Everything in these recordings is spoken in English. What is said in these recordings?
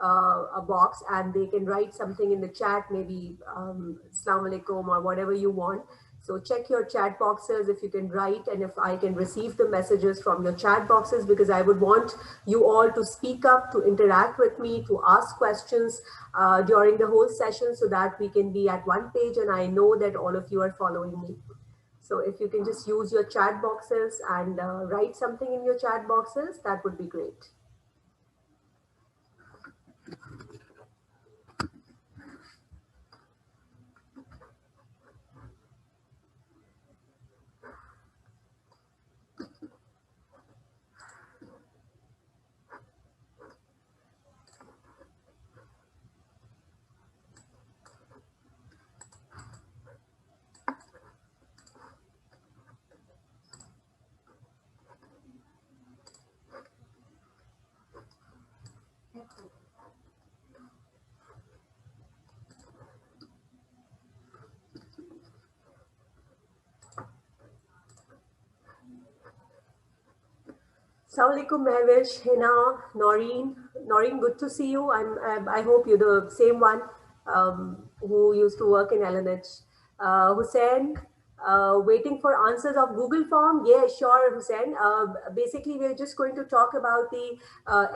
a box, and they can write something in the chat, maybe Assalamu alaikum or whatever you want. So check your chat boxes if you can write, and if I can receive the messages from your chat boxes, because I would want you all to speak up, to interact with me, to ask questions during the whole session, so that we can be at one page and I know that all of you are following me. So if you can just use your chat boxes and write something in your chat boxes, that would be great. Assalamu alaikum, Mehwish, Hina, Noreen. Noreen, good to see you. I hope you're the same one who used to work in LNH. Hussein, waiting for answers of Google form. Yeah, sure, Hussein. Basically, we're just going to talk about the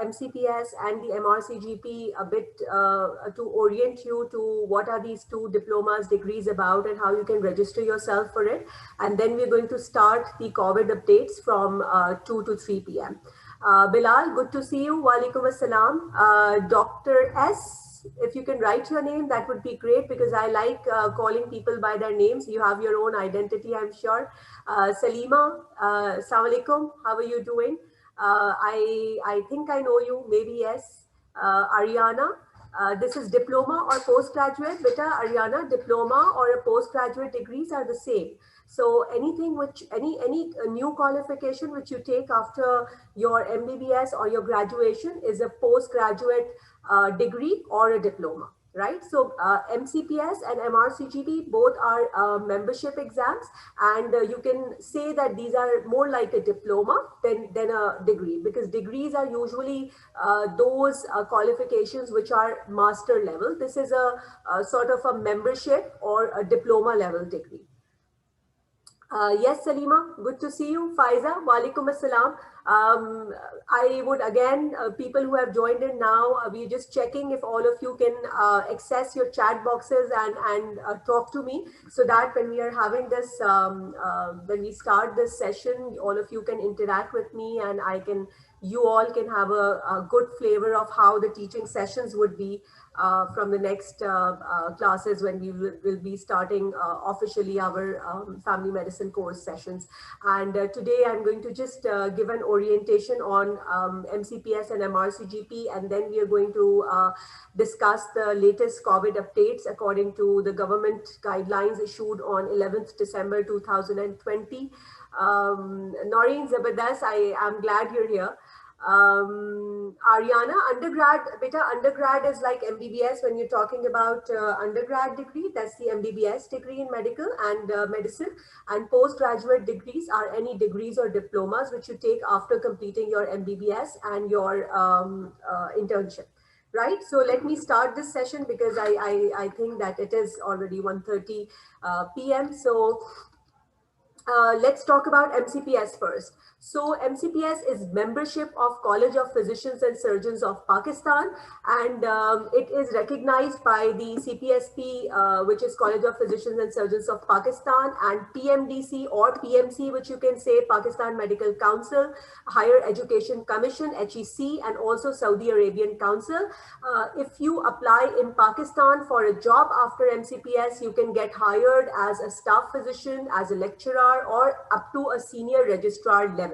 MCPS and the MRCGP a bit to orient you to what are these two diplomas, degrees about, and how you can register yourself for it. And then we're going to start the COVID updates from 2 to 3 p.m. Bilal, good to see you. Walaikum assalam. Dr. S, if you can write your name, that would be great, because I like calling people by their names. You have your own identity, I'm sure. Salima, assalamu alaikum. How are you doing? I think I know you, maybe yes. Ariana, this is diploma or postgraduate. Beta, Ariana, diploma or a postgraduate degrees are the same. So anything which, any new qualification which you take after your MBBS or your graduation is a postgraduate degree or a diploma, right? So MCPS and MRCGP both are membership exams, and you can say that these are more like a diploma than a degree, because degrees are usually those qualifications which are master level. This is a sort of a membership or a diploma level degree. Yes, Salima, good to see you. Faiza, walaikum assalam. I would again, people who have joined in now, we're just checking if all of you can access your chat boxes and talk to me, so that when we are having this, when we start this session, all of you can interact with me, and you all can have a good flavor of how the teaching sessions would be from the next classes, when we will be starting officially our family medicine course sessions. And today I'm going to just give an orientation on MCPS and MRCGP, and then we are going to discuss the latest COVID updates according to the government guidelines issued on 11th December 2020. Noreen, Zabardast, I am glad you're here. Ariana, undergrad is like MBBS. When you're talking about undergrad degree, that's the MBBS degree in medical and medicine. And postgraduate degrees are any degrees or diplomas which you take after completing your MBBS and your internship. Right, so let me start this session, because I think that it is already 1:30 p.m. So let's talk about MCPS first. So MCPS is membership of College of Physicians and Surgeons of Pakistan, and it is recognized by the CPSP, which is College of Physicians and Surgeons of Pakistan, and PMDC or PMC, which you can say Pakistan Medical Council, Higher Education Commission, HEC, and also Saudi Arabian Council. If you apply in Pakistan for a job after MCPS, you can get hired as a staff physician, as a lecturer, or up to a senior registrar level.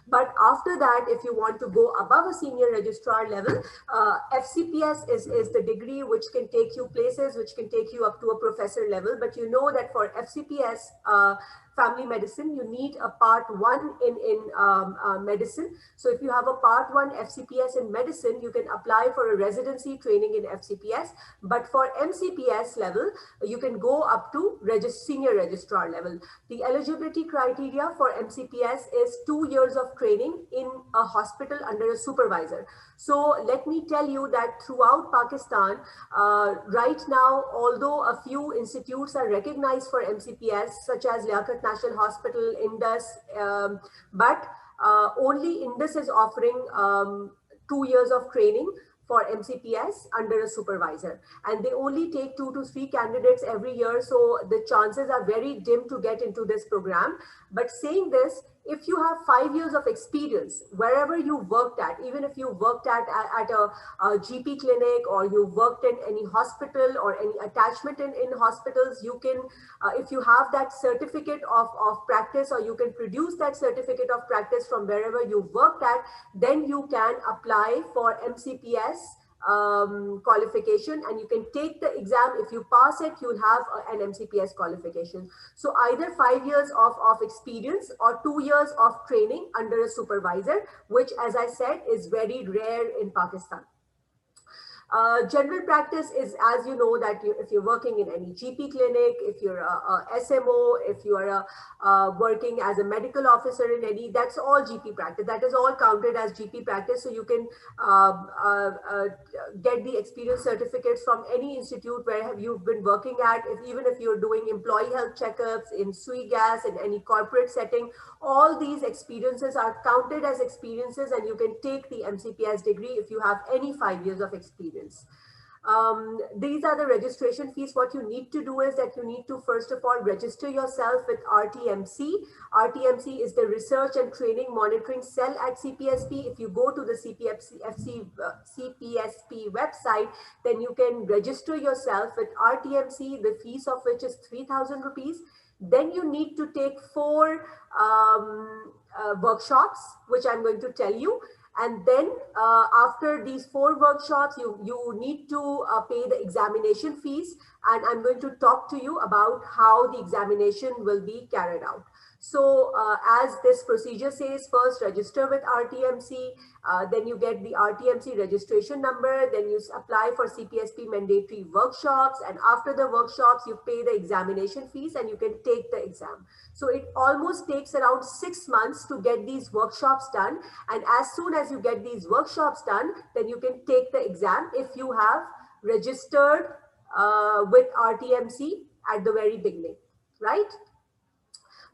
But after that, if you want to go above a senior registrar level, FCPS is the degree which can take you places, which can take you up to a professor level. But you know that for FCPS, family medicine, you need a part 1 in medicine. So if you have a part 1 FCPS in medicine, you can apply for a residency training in FCPS. But for MCPS level, you can go up to senior registrar level. The eligibility criteria for MCPS is 2 years of training in a hospital under a supervisor. So let me tell you that throughout Pakistan, right now, although a few institutes are recognized for MCPS, such as Liaquat National Hospital, Indus, but only Indus is offering 2 years of training for MCPS under a supervisor, and they only take 2 to 3 candidates every year, so the chances are very dim to get into this program. But saying this, if you have 5 years of experience wherever you worked at, even if you worked at a GP clinic, or you worked in any hospital or any attachment in hospitals, you can, if you have that certificate of practice, or you can produce that certificate of practice from wherever you worked at, then you can apply for MCPS qualification, and you can take the exam. If you pass it, you'll have an MCPS qualification. So either 5 years of experience or 2 years of training under a supervisor, which, as I said, is very rare in Pakistan. General practice is, as you know, that if you're working in any GP clinic, if you're a SMO, if you are working as a medical officer in any, that's all GP practice. That is all counted as GP practice. So you can get the experience certificates from any institute where you've been working at. Even if you're doing employee health checkups in sui gas, in any corporate setting, all these experiences are counted as experiences, and you can take the MCPS degree if you have any 5 years of experience. These are the registration fees. What you need to do is that you need to first of all register yourself with RTMC. RTMC is the Research and Training Monitoring Cell at CPSP. If you go to the CPSP website, then you can register yourself with RTMC, the fees of which is 3,000 rupees. Then you need to take 4 workshops, which I'm going to tell you. And then after these 4 workshops, you need to pay the examination fees. And I'm going to talk to you about how the examination will be carried out. So as this procedure says, first register with RTMC, then you get the RTMC registration number, then you apply for CPSP mandatory workshops, and after the workshops, you pay the examination fees and you can take the exam. So it almost takes around 6 months to get these workshops done. And as soon as you get these workshops done, then you can take the exam if you have registered with RTMC at the very beginning, right?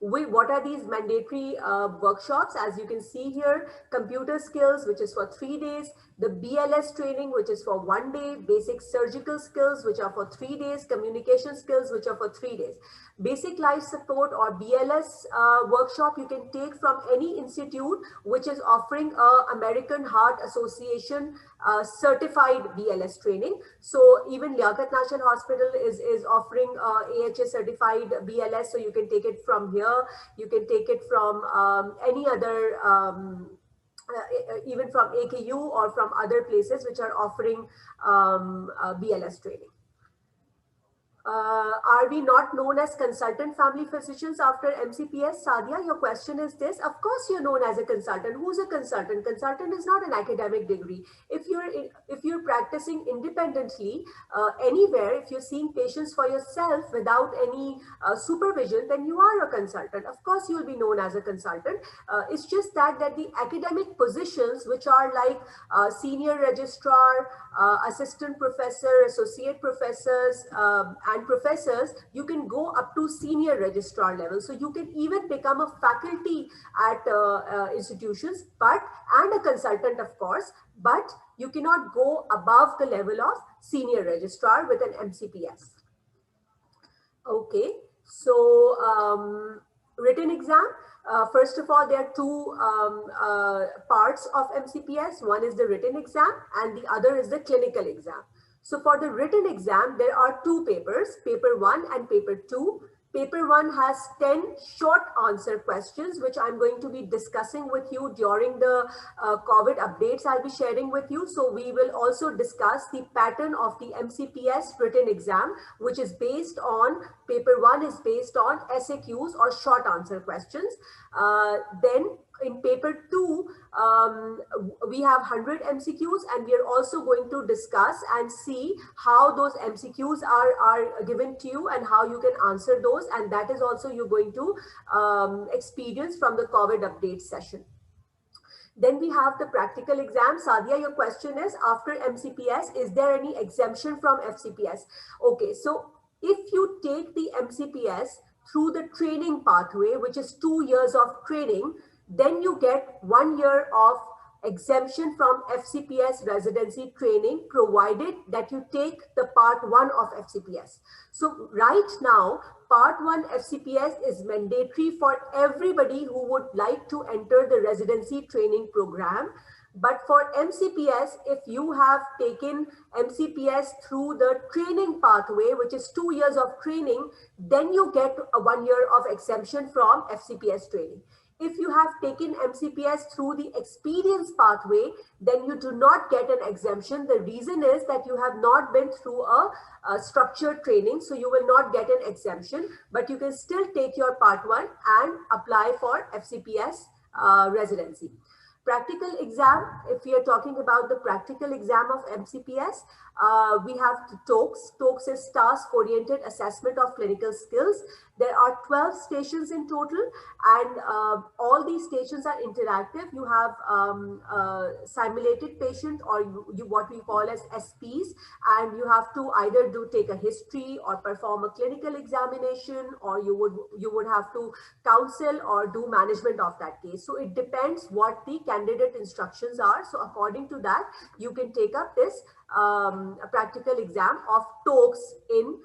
What are these mandatory workshops? As you can see here, computer skills, which is for 3 days, the BLS training, which is for 1 day, basic surgical skills, which are for 3 days, communication skills, which are for 3 days. Basic life support or BLS workshop you can take from any institute which is offering American Heart Association certified BLS training. So even Liaquat National Hospital is offering AHA certified BLS, so you can take it from here. You can take it from any other even from AKU or from other places which are offering BLS training. Are we not known as consultant family physicians after MCPS? Sadia, your question is this. Of course you're known as a consultant. Who's a consultant? Consultant is not an academic degree. If you're practicing independently anywhere, if you're seeing patients for yourself without any supervision, then you are a consultant. Of course you'll be known as a consultant. It's just that the academic positions, which are like senior registrar, assistant professor, associate professors, and professors, you can go up to senior registrar level. So you can even become a faculty at institutions, and a consultant, of course, but you cannot go above the level of senior registrar with an MCPS. Okay, so written exam. First of all, there are 2 parts of MCPS. One is the written exam and the other is the clinical exam. So for the written exam, there are 2 papers, paper 1 and paper 2. Paper 1 has 10 short answer questions, which I'm going to be discussing with you during the COVID updates I'll be sharing with you. So we will also discuss the pattern of the MCPS written exam, which is based on, paper 1 is based on SAQs or short answer questions. Then in paper 2, we have 100 MCQs, and we are also going to discuss and see how those MCQs are given to you and how you can answer those. And that is also you're going to experience from the COVID update session. Then we have the practical exam. Sadia, your question is, after MCPS, is there any exemption from FCPS? Okay, so if you take the MCPS through the training pathway, which is 2 years of training, then you get 1 year of exemption from FCPS residency training, provided that you take the part 1 of FCPS. So right now, part 1 FCPS is mandatory for everybody who would like to enter the residency training program. But for MCPS, if you have taken MCPS through the training pathway, which is 2 years of training, then you get a 1 year of exemption from FCPS training. If you have taken MCPS through the experience pathway, then you do not get an exemption. The reason is that you have not been through a structured training, so you will not get an exemption, but you can still take your part 1 and apply for FCPS residency. Practical exam, if we are talking about the practical exam of MCPS, we have TOKS. TOKS is Task-Oriented Assessment of Clinical Skills. There are 12 stations in total, and all these stations are interactive. You have simulated patient, or what we call as SPs, and you have to either take a history or perform a clinical examination, or you would have to counsel or do management of that case. So it depends what the candidate instructions are. So according to that, you can take up this practical exam of TOKS in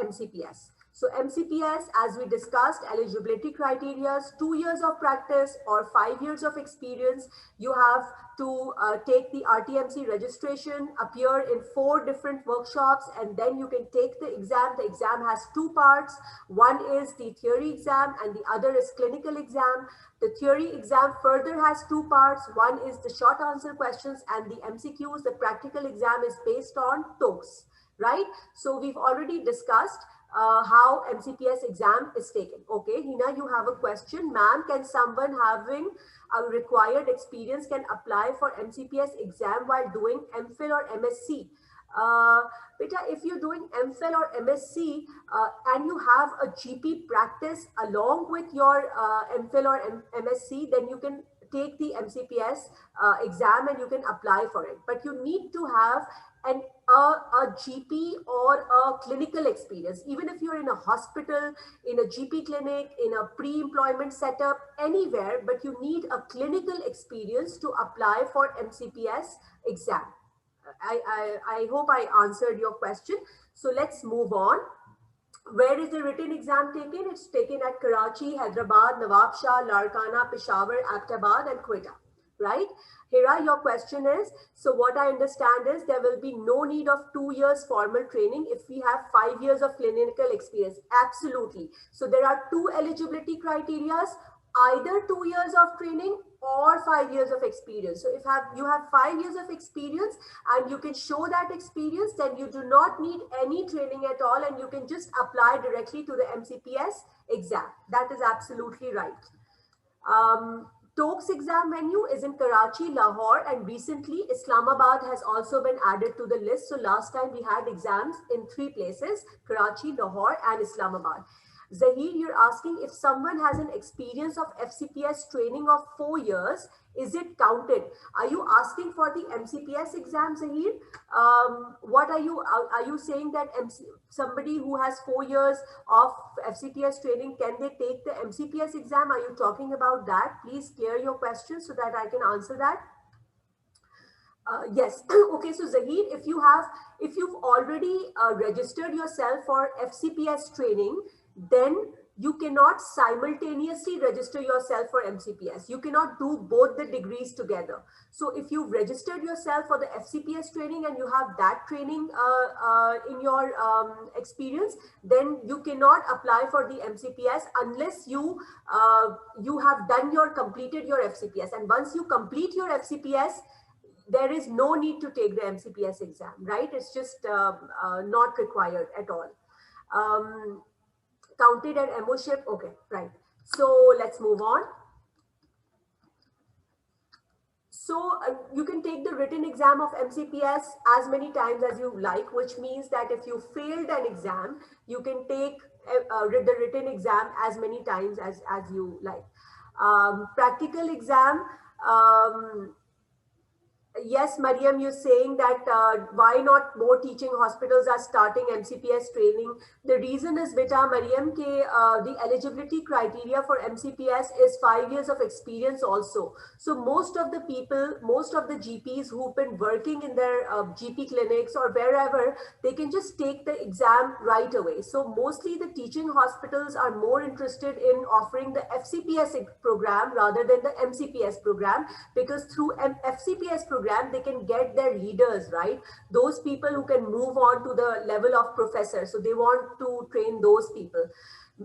MCPS. So MCPS, as we discussed, eligibility criteria, 2 years of practice or 5 years of experience. You have to take the RTMC registration, appear in 4 different workshops, and then you can take the exam. The exam has 2 parts. One is the theory exam and the other is clinical exam. The theory exam further has 2 parts. One is the short answer questions and the MCQs. The practical exam is based on TOKS, right? So we've already discussed how MCPS exam is taken. Okay, Hina, you have a question. Ma'am, can someone having a required experience can apply for MCPS exam while doing MPhil or MSc? Beta, if you're doing MPhil or MSc and you have a GP practice along with your MPhil or MSc, then you can take the MCPS exam and you can apply for it. But you need to have a GP or a clinical experience. Even if you're in a hospital, in a GP clinic, in a pre-employment setup, anywhere, but you need a clinical experience to apply for MCPS exam. I hope I answered your question. So let's move on. Where is the written exam taken? It's taken at Karachi, Hyderabad, Nawabshah, Larkana, Peshawar, Abbottabad, and Quetta, right? Hira, your question is, so what I understand is there will be no need of 2 years formal training if we have 5 years of clinical experience. Absolutely. So there are 2 eligibility criteria, either 2 years of training or 5 years of experience. So if you have 5 years of experience and you can show that experience, then you do not need any training at all and you can just apply directly to the MCPS exam. That is absolutely right. TOKS exam venue is in Karachi, Lahore, and recently Islamabad has also been added to the list. So last time we had exams in 3 places, Karachi, Lahore, and Islamabad. Zahir, you're asking if someone has an experience of FCPS training of 4 years, is it counted? Are you asking for the MCPS exam, Zahir? What are you saying that somebody who has 4 years of FCPS training, can they take the MCPS exam? Are you talking about that? Please clear your question so that I can answer that. Yes. Okay. So Zahir, if you've already registered yourself for FCPS training, then you cannot simultaneously register yourself for MCPS. You cannot do both the degrees together. So if you've registered yourself for the FCPS training and you have that training in your experience, then you cannot apply for the MCPS unless you have completed your FCPS. And once you complete your FCPS, there is no need to take the MCPS exam, right? It's just not required at all. Counted at MOship, okay, right. So let's move on. So you can take the written exam of MCPS as many times as you like, which means that if you failed an exam, you can take the written exam as many times as you like. Practical exam, yes, Mariam, you're saying that why not more teaching hospitals are starting MCPS training. The reason is, beta Mariam, the eligibility criteria for MCPS is 5 years of experience also. So most of the people, most of the GPs who've been working in their GP clinics or wherever, they can just take the exam right away. So mostly the teaching hospitals are more interested in offering the FCPS program rather than the MCPS program, because through FCPS program, they can get their leaders, right? Those people who can move on to the level of professor. So they want to train those people.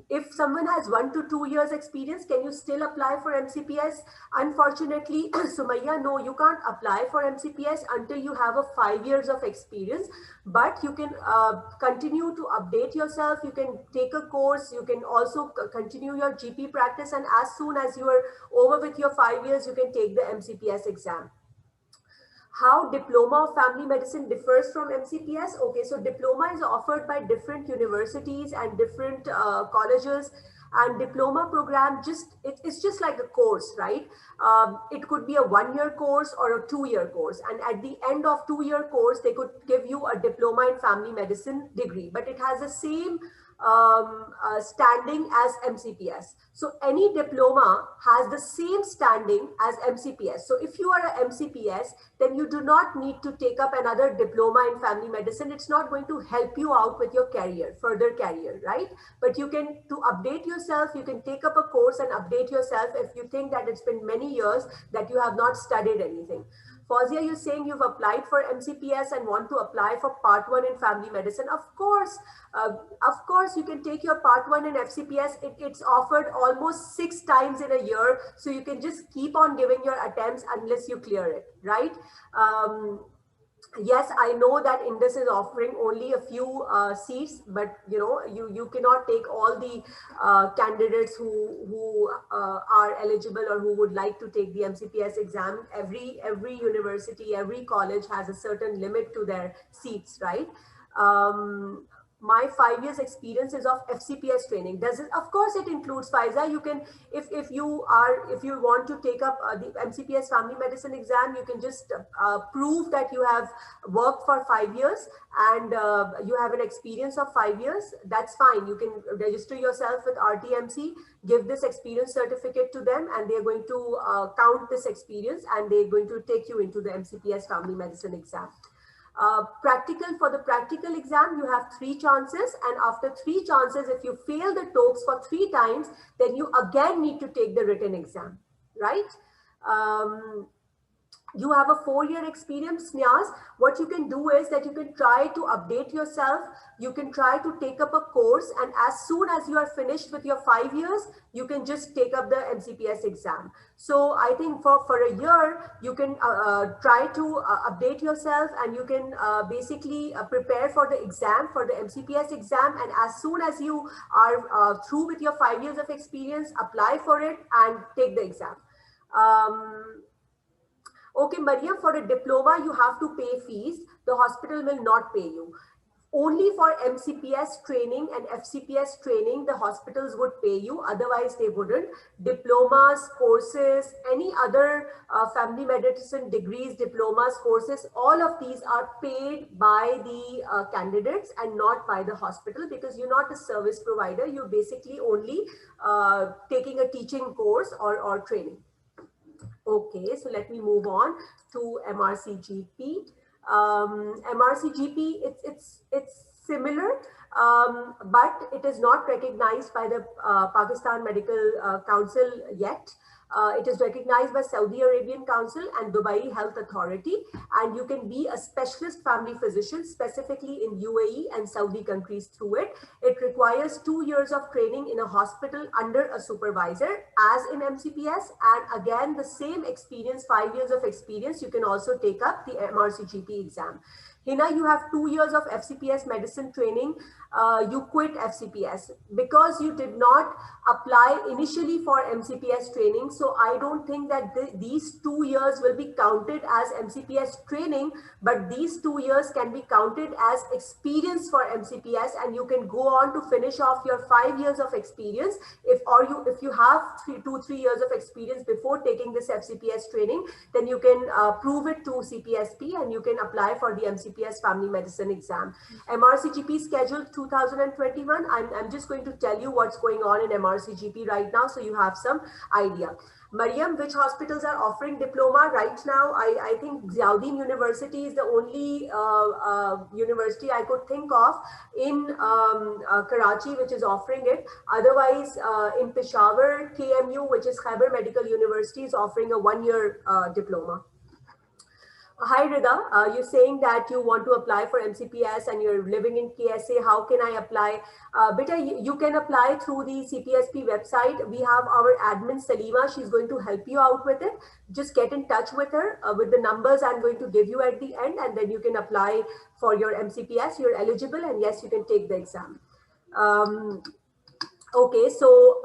If someone has 1 to 2 years experience, can you still apply for MCPS? Unfortunately, Sumaya, no, you can't apply for MCPS until you have a 5 years of experience, but you can continue to update yourself. You can take a course. You can also continue your GP practice. And as soon as you are over with your 5 years, you can take the MCPS exam. How diploma of family medicine differs from MCPS? Okay, so diploma is offered by different universities and different colleges, and diploma program it's just like a course, right? It could be a 1-year course or a 2-year course, and at the end of 2-year course they could give you a diploma in family medicine degree, but it has the same standing as MCPS. So any diploma has the same standing as MCPS. So if you are a MCPS, then you do not need to take up another diploma in family medicine. It's not going to help you out with your career, further career, right? But you can, to update yourself, you can take up a course and update yourself if you think that it's been many years that you have not studied anything. Fawzia, you're saying you've applied for MCPS and want to apply for Part 1 in family medicine. Of course, you can take your Part 1 in FCPS. It's offered almost 6 times in a year. So you can just keep on giving your attempts unless you clear it, right? Yes, I know that Indus is offering only a few seats, but you cannot take all the candidates who are eligible or who would like to take the MCPS exam. Every university, every college has a certain limit to their seats, right? My 5 years experience is of FCPS training. Does it? Of course, it includes Faiza. You can, if you want to take up the MCPS family medicine exam, you can just prove that you have worked for 5 years and you have an experience of 5 years. That's fine. You can register yourself with RTMC, give this experience certificate to them, and they're going to count this experience and they're going to take you into the MCPS family medicine exam. For the practical exam, you have 3 chances, and after 3 chances, if you fail the TOEFs for 3 times, then you again need to take the written exam, right? You have a 4-year experience, Snyas. What you can do is that you can try to update yourself. You can try to take up a course, and as soon as you are finished with your 5 years, you can just take up the MCPS exam. So I think for a year, you can try to update yourself, and you can basically prepare for the exam, for the MCPS exam. And as soon as you are through with your 5 years of experience, apply for it and take the exam. Okay, Maria, for a diploma, you have to pay fees. The hospital will not pay you. Only for MCPS training and FCPS training, the hospitals would pay you. Otherwise, they wouldn't. Diplomas, courses, any other family medicine degrees, diplomas, courses, all of these are paid by the candidates and not by the hospital, because you're not a service provider. You're basically only taking a teaching course or training. Okay, so let me move on to MRCGP. MRCGP, it's similar, but it is not recognized by the Pakistan Medical Council yet. It is recognized by Saudi Arabian Council and Dubai Health Authority, and you can be a specialist family physician specifically in UAE and Saudi countries through it. It requires 2 years of training in a hospital under a supervisor as in MCPS, and again the same experience, 5 years of experience. You can also take up the MRCGP exam. Hina, you have 2 years of FCPS medicine training. You quit FCPS because you did not apply initially for MCPS training. So I don't think that these 2 years will be counted as MCPS training, but these 2 years can be counted as experience for MCPS, and you can go on to finish off your 5 years of experience if you have 3 years of experience before taking this FCPS training, then you can prove it to CPSP and you can apply for the MCPS family medicine exam. MRCGP scheduled 2021. I'm just going to tell you what's going on in MRCGP right now so you have some idea. Mariam, which hospitals are offering diploma right now? I think Ziauddin University is the only university I could think of in Karachi which is offering it. Otherwise, in Peshawar, KMU, which is Khyber Medical University, is offering a 1-year diploma. Hi Rida, you're saying that you want to apply for MCPS and you're living in KSA. How can I apply? Beta, you can apply through the CPSP website. We have our admin Salima. She's going to help you out with it. Just get in touch with her with the numbers I'm going to give you at the end, and then you can apply for your MCPS. You're eligible, and yes, you can take the exam. Okay, so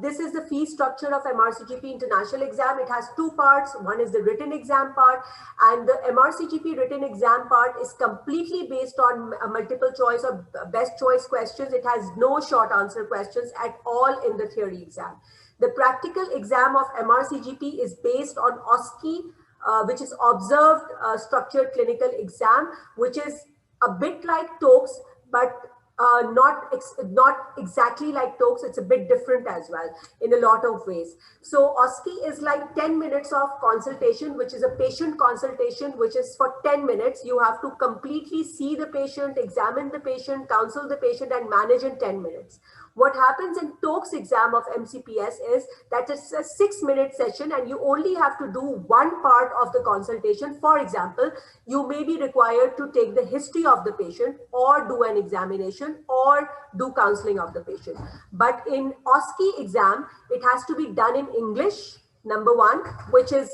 this is the fee structure of MRCGP international exam. It has 2 parts. One is the written exam part, and the MRCGP written exam part is completely based on multiple choice or best choice questions. It has no short answer questions at all in the theory exam. The practical exam of MRCGP is based on OSCE, which is observed structured clinical exam, which is a bit like TOEFL, but not exactly like TOEFL. It's a bit different as well in a lot of ways. So OSCE is like 10 minutes of consultation, which is a patient consultation, which is for 10 minutes. You have to completely see the patient, examine the patient, counsel the patient, and manage in 10 minutes. What happens in TOEFL exam of MCPS is that it's a 6-minute session and you only have to do one part of the consultation. For example, you may be required to take the history of the patient or do an examination or do counseling of the patient. But in OSCE exam, it has to be done in English, number one, which in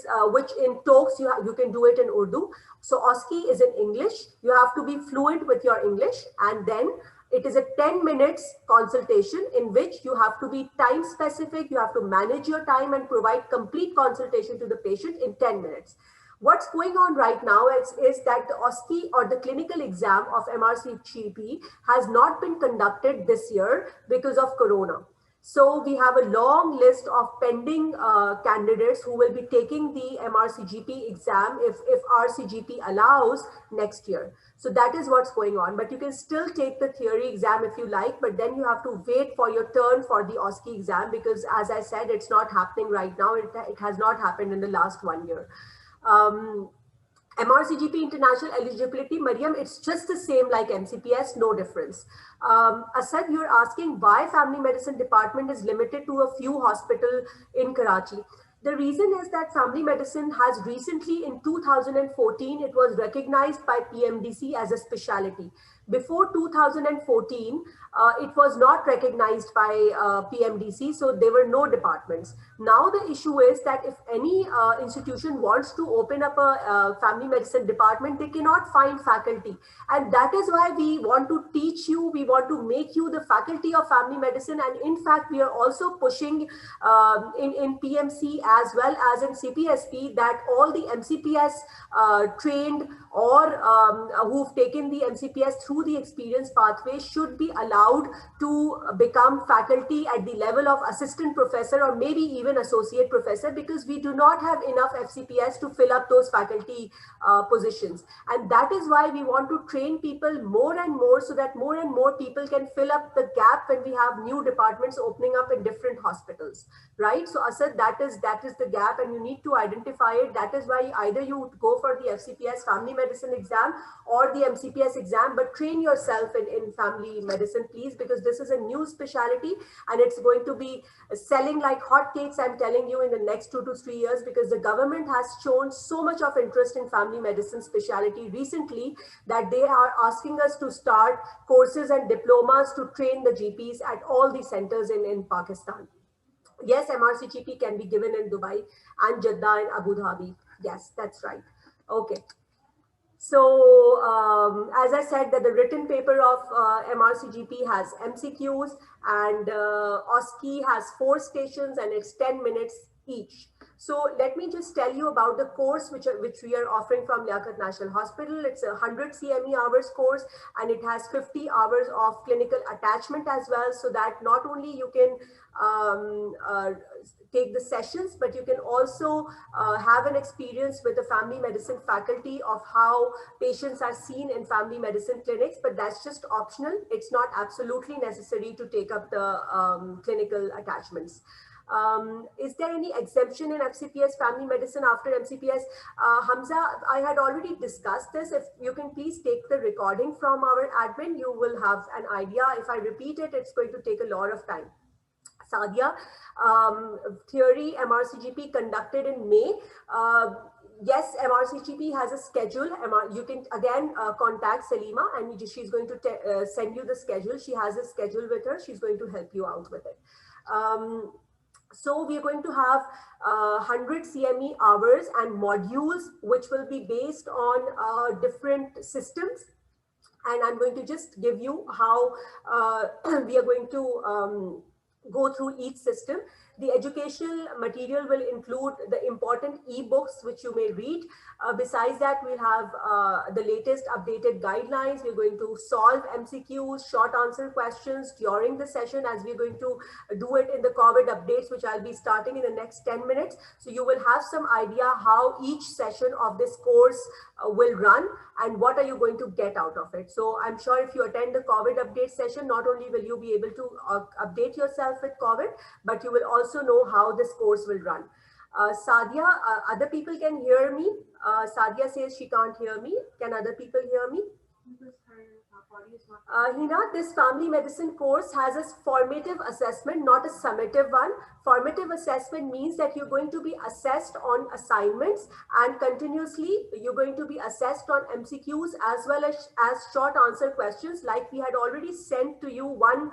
TOEFL you can do it in Urdu. So OSCE is in English. You have to be fluent with your English, and then it is a 10 minutes consultation in which you have to be time specific. You have to manage your time and provide complete consultation to the patient in 10 minutes. What's going on right now is that the OSCE or the clinical exam of MRCGP has not been conducted this year because of Corona. So we have a long list of pending candidates who will be taking the MRCGP exam if RCGP allows next year. So that is what's going on. But you can still take the theory exam if you like, but then you have to wait for your turn for the OSCE exam because, as I said, it's not happening right now. It has not happened in the last 1 year. MRCGP international eligibility, Mariam, it's just the same like MCPS, no difference. Asad, you're asking why family medicine department is limited to a few hospitals in Karachi. The reason is that family medicine has recently, in 2014, it was recognized by PMDC as a specialty. Before 2014, it was not recognized by PMDC, so there were no departments. Now the issue is that if any institution wants to open up a family medicine department, they cannot find faculty. And that is why we want to teach you, we want to make you the faculty of family medicine. And in fact, we are also pushing in PMC as well as in CPSP that all the MCPS trained or who've taken the MCPS through the experience pathway should be allowed to become faculty at the level of assistant professor or maybe even associate professor, because we do not have enough FCPS to fill up those faculty positions. And that is why we want to train people more and more so that more and more people can fill up the gap when we have new departments opening up in different hospitals, right? So Asad, that is the gap and you need to identify it. That is why either you go for the FCPS family medicine exam or the MCPS exam, but train yourself in family medicine, please, because this is a new specialty and it's going to be selling like hotcakes, I'm telling you, in the next 2 to 3 years, because the government has shown so much of interest in family medicine specialty recently that they are asking us to start courses and diplomas to train the GPs at all the centers in Pakistan. Yes, MRCGP can be given in Dubai and Jeddah and Abu Dhabi. Yes, that's right. Okay. So as I said, that the written paper of MRCGP has MCQs, and OSCE has 4 stations and it's 10 minutes each. So let me just tell you about the course which we are offering from Liaquat National Hospital. It's a 100 CME hours course, and it has 50 hours of clinical attachment as well, so that not only you can take the sessions, but you can also have an experience with the family medicine faculty of how patients are seen in family medicine clinics, but that's just optional. It's not absolutely necessary to take up the clinical attachments. Is there any exemption in MCPS family medicine after MCPS? Hamza, I had already discussed this. If you can please take the recording from our admin, you will have an idea. If I repeat it, it's going to take a lot of time. Sadia, theory MRCGP conducted in May. Yes, MRCGP has a schedule. You can again contact Salima, and she's going to send you the schedule. She has a schedule with her. She's going to help you out with it. So we are going to have 100 CME hours and modules, which will be based on different systems. And I'm going to just give you how we are going to go through each system. The educational material will include the important e-books which you may read. Besides that, we'll have the latest updated guidelines. We're going to solve MCQs, short answer questions during the session, as we're going to do it in the COVID updates, which I'll be starting in the next 10 minutes. So you will have some idea how each session of this course will run and what are you going to get out of it. So I'm sure if you attend the COVID update session, not only will you be able to update yourself with COVID, but you will also know how this course will run. Sadia, other people can hear me. Sadia says she can't hear me. Can other people hear me? Hina, this family medicine course has a formative assessment, not a summative one. Formative assessment means that you're going to be assessed on assignments, and continuously you're going to be assessed on MCQs as well as short answer questions. Like we had already sent to you one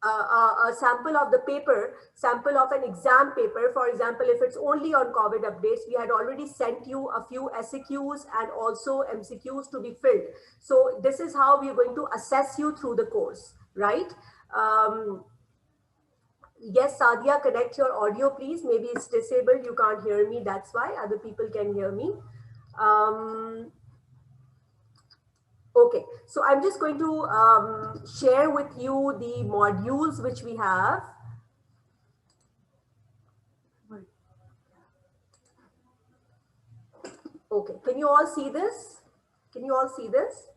a sample of the paper, sample of an exam paper. For example, if it's only on COVID updates, we had already sent you a few SAQs and also MCQs to be filled. So this is how we are going to assess you through the course, right? Yes, Sadia, connect your audio, please. Maybe it's disabled, you can't hear me. That's why other people can hear me. Okay, so I'm just going to share with you the modules which we have. Okay, can you all see this? Can you all see this?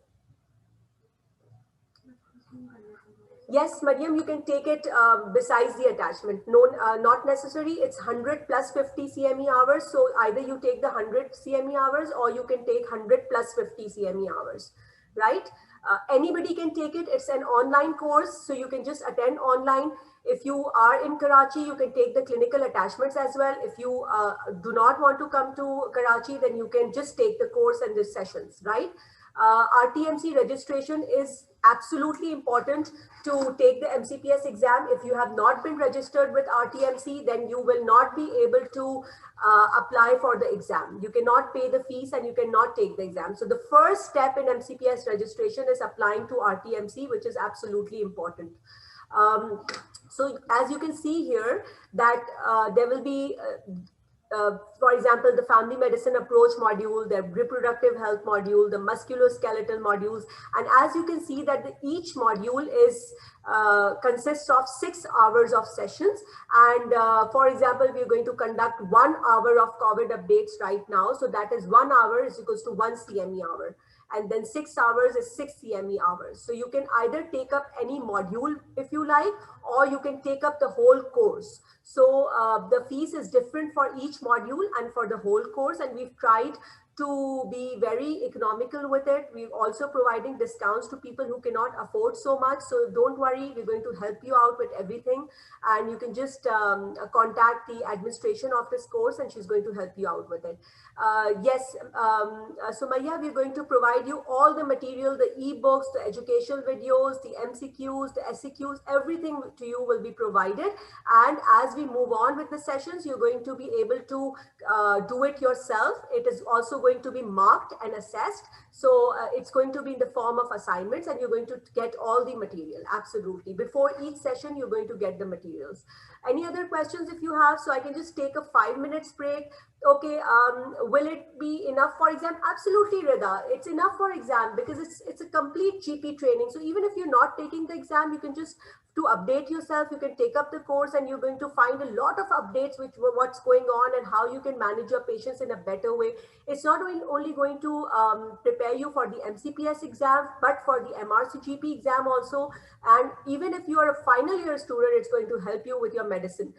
Yes, Mariam, you can take it besides the attachment. No, not necessary. It's 100 plus 50 CME hours. So either you take the 100 CME hours or you can take 100 plus 50 CME hours, right? Anybody can take it. It's an online course, so you can just attend online. If you are in Karachi, you can take the clinical attachments as well. If you do not want to come to Karachi, then you can just take the course and the sessions, right? RTMC registration is absolutely important to take the MCPS exam. If you have not been registered with RTMC, then you will not be able to apply for the exam. You cannot pay the fees and you cannot take the exam. So the first step in MCPS registration is applying to RTMC, which is absolutely important. So as you can see here, that there will be for example, the family medicine approach module, the reproductive health module, the musculoskeletal modules. And as you can see that each module is consists of 6 hours of sessions. And for example, we're going to conduct 1 hour of COVID updates right now. So that is 1 hour is equals to 1 CME hour. And then 6 hours is 6 CME hours. So you can either take up any module if you like, or you can take up the whole course. So the fees is different for each module and for the whole course. And we've tried to be very economical with it. We're also providing discounts to people who cannot afford so much. So don't worry, we're going to help you out with everything. And you can just contact the administration of this course and she's going to help you out with it. Yes, Sumaya, we're going to provide you all the material, the ebooks, the educational videos, the MCQs, the SCQs, everything to you will be provided. And as we move on with the sessions, you're going to be able to do it yourself. It is also going to be marked and assessed. So it's going to be in the form of assignments and you're going to get all the material. Absolutely. Before each session, you're going to get the materials. Any other questions if you have? So I can just take a 5 minutes break. Okay, will it be enough for exam? Absolutely, Rida. It's enough for exam because it's a complete GP training. So even if you're not taking the exam, you can just, to update yourself, you can take up the course and you're going to find a lot of updates with what's going on and how you can manage your patients in a better way. It's not only going to prepare you for the MCPS exam, but for the MRCGP exam also. And even if you are a final year student, it's going to help you with your medicine.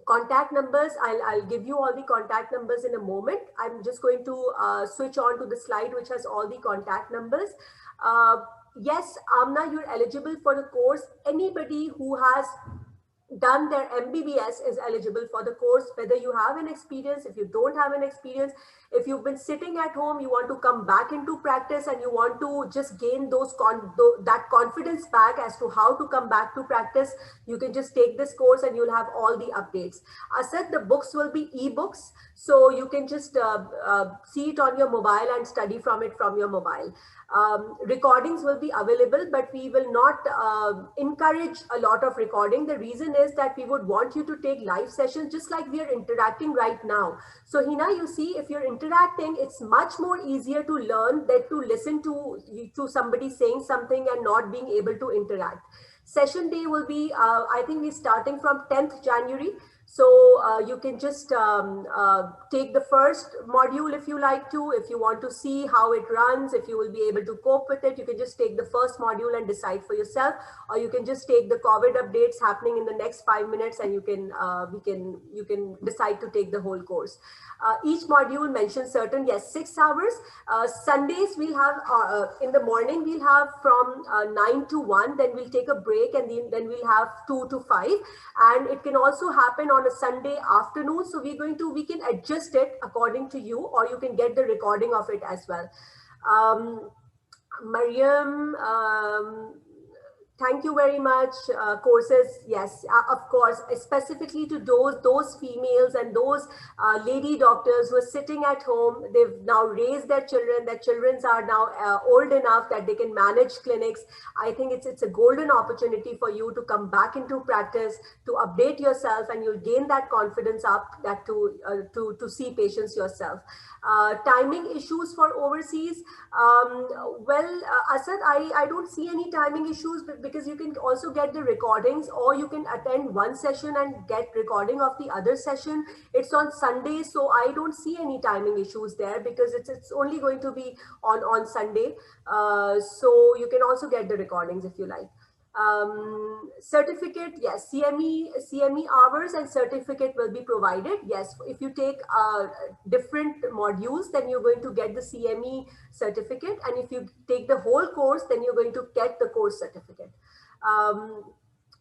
Contact numbers, I'll give you all the contact numbers in a moment. I'm just going to switch on to the slide which has all the contact numbers. Yes, Amna, you're eligible for the course. Anybody who has done their MBBS is eligible for the course, whether you have an experience, if you don't have an experience, if you've been sitting at home, you want to come back into practice and you want to just gain that confidence back as to how to come back to practice, you can just take this course and you'll have all the updates. I said the books will be ebooks, so you can just see it on your mobile and study from it from your mobile. Recordings will be available, but we will not encourage a lot of recording. The reason is that we would want you to take live sessions just like we are interacting right now. So Hina, you see, if you're interacting, it's much more easier to learn than to listen to somebody saying something and not being able to interact. Session day will be, I think we're starting from 10th January. So you can just take the first module if you like to. If you want to see how it runs, if you will be able to cope with it, you can just take the first module and decide for yourself. Or you can just take the COVID updates happening in the next 5 minutes and you can decide to take the whole course. Each module mentions certain, 6 hours. Sundays we'll have, in the morning we'll have from 9 to 1, then we'll take a break and then we'll have 2 to 5. And it can also happen on a Sunday afternoon. So we can adjust it according to you, or you can get the recording of it as well. Mariam, thank you very much. Courses, yes, of course, specifically to those females and those lady doctors who are sitting at home. They've now raised their children. Their children are now old enough that they can manage clinics. I think it's a golden opportunity for you to come back into practice, to update yourself, and you'll gain that confidence up that to see patients yourself. Timing issues for overseas. Asad, I don't see any timing issues because you can also get the recordings, or you can attend one session and get recording of the other session. It's on Sunday, so I don't see any timing issues there because it's only going to be on Sunday. So you can also get the recordings if you like. Certificate, yes, CME hours and certificate will be provided. Yes, if you take different modules, then you're going to get the CME certificate, and if you take the whole course, then you're going to get the course certificate.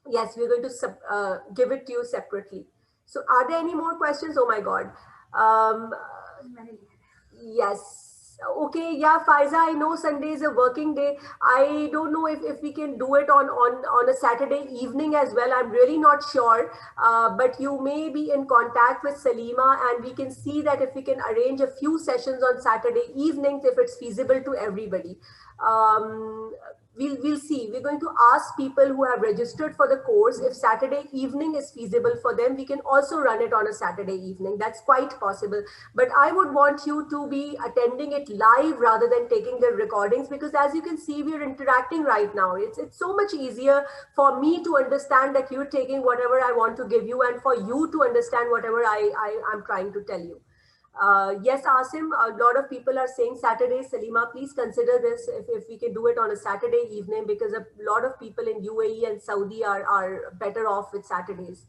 Yes, we're going to give it to you separately. So are there any more questions? Oh my God. Yes. Okay, yeah, Faiza, I know Sunday is a working day. I don't know if we can do it on a Saturday evening as well. I'm really not sure, but you may be in contact with Salima and we can see that if we can arrange a few sessions on Saturday evenings, if it's feasible to everybody. We'll see. We're going to ask people who have registered for the course if Saturday evening is feasible for them. We can also run it on a Saturday evening. That's quite possible. But I would want you to be attending it live rather than taking the recordings, because as you can see, we're interacting right now. It's so much easier for me to understand that you're taking whatever I want to give you, and for you to understand whatever I'm trying to tell you. Yes, Asim, a lot of people are saying Saturday. Salima, please consider this if we can do it on a Saturday evening, because a lot of people in UAE and Saudi are better off with Saturdays.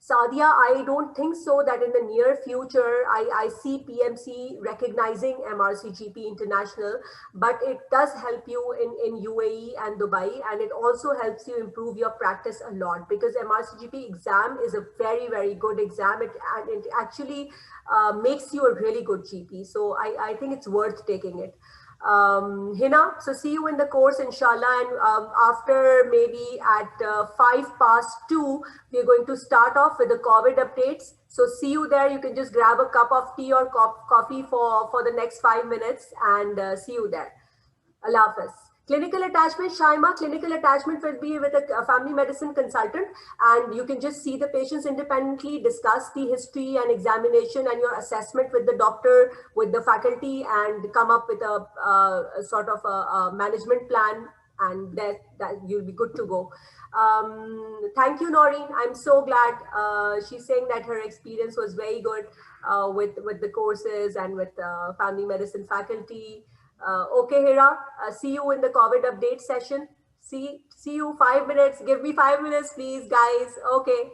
Sadia, I don't think so that in the near future I see PMC recognizing MRCGP International, but it does help you in UAE and Dubai, and it also helps you improve your practice a lot, because MRCGP exam is a very, very good exam. And it actually makes you a really good GP. So I think it's worth taking it. Hina, so see you in the course, inshallah. And after maybe at 2:05, we're going to start off with the COVID updates. So see you there. You can just grab a cup of tea or coffee for the next 5 minutes, and see you there. Allah Hafiz. Clinical attachment, Shaima, clinical attachment will be with a family medicine consultant, and you can just see the patients independently, discuss the history and examination and your assessment with the doctor, with the faculty, and come up with a sort of a management plan, and that you'll be good to go. Thank you, Noreen. I'm so glad. She's saying that her experience was very good with the courses and with family medicine faculty. Okay, Hira, see you in the COVID update session. See you 5 minutes. Give me 5 minutes, please, guys. Okay.